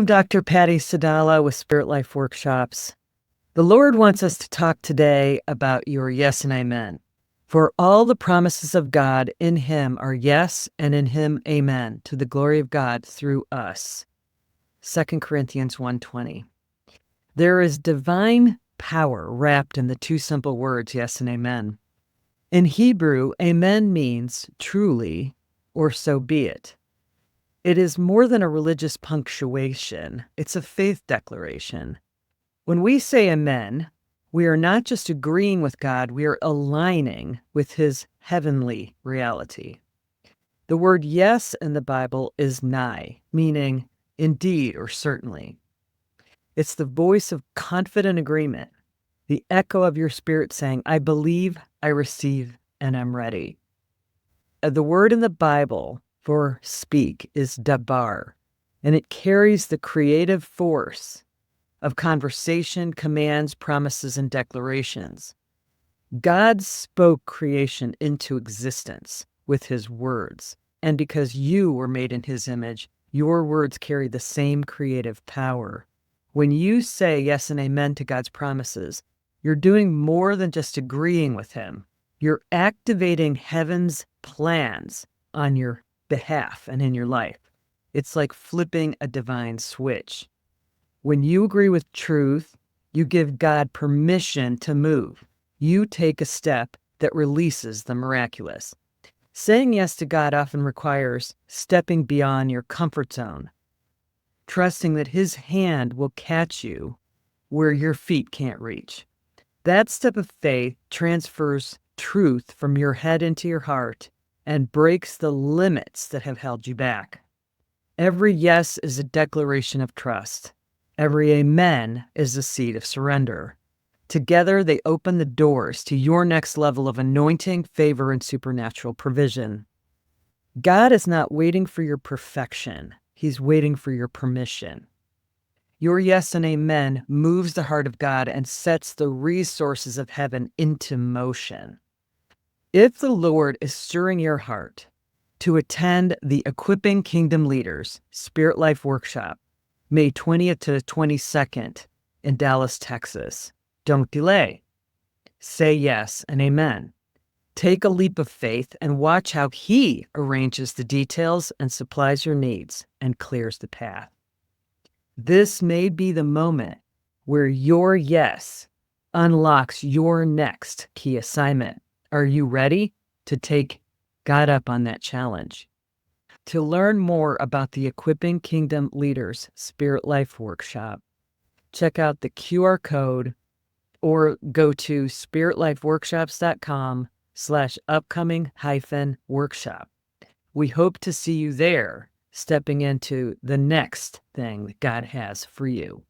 I'm Dr. Patty Sadallah with Spirit Life Workshops. The Lord wants us to talk today about your yes and amen. For all the promises of God in Him are yes, and in Him amen, to the glory of God through us. 2 Corinthians 1:20. There is divine power wrapped in the two simple words yes and amen. In Hebrew, amen means truly or so be it. It is more than a religious punctuation. It's a faith declaration. When we say amen, we are not just agreeing with God, we are aligning with His heavenly reality. The word yes in the Bible is nigh, meaning indeed or certainly. It's the voice of confident agreement, the echo of your spirit saying, I believe, I receive, and I'm ready. The word in the Bible for speak is dabar, and it carries the creative force of conversation, commands, promises, and declarations. God spoke creation into existence with His words, and because you were made in His image, your words carry the same creative power. When you say yes and amen to God's promises, you're doing more than just agreeing with Him. You're activating heaven's plans on your behalf and in your life. It's like flipping a divine switch. When you agree with truth, you give God permission to move. You take a step that releases the miraculous. Saying yes to God often requires stepping beyond your comfort zone, trusting that His hand will catch you where your feet can't reach. That step of faith transfers truth from your head into your heart and breaks the limits that have held you back. Every yes is a declaration of trust. Every amen is a seed of surrender. Together, they open the doors to your next level of anointing, favor, and supernatural provision. God is not waiting for your perfection. He's waiting for your permission. Your yes and amen moves the heart of God and sets the resources of heaven into motion. If the Lord is stirring your heart to attend the Equipping Kingdom Leaders Spirit Life Workshop, May 20th to the 22nd in Dallas, Texas, don't delay. Say yes and amen. Take a leap of faith and watch how He arranges the details and supplies your needs and clears the path. This may be the moment where your yes unlocks your next key assignment. Are you ready to take God up on that challenge? To learn more about the Equipping Kingdom Leaders Spirit Life Workshop, check out the QR code or go to spiritlifeworkshops.com/upcoming-workshop. We hope to see you there, stepping into the next thing that God has for you.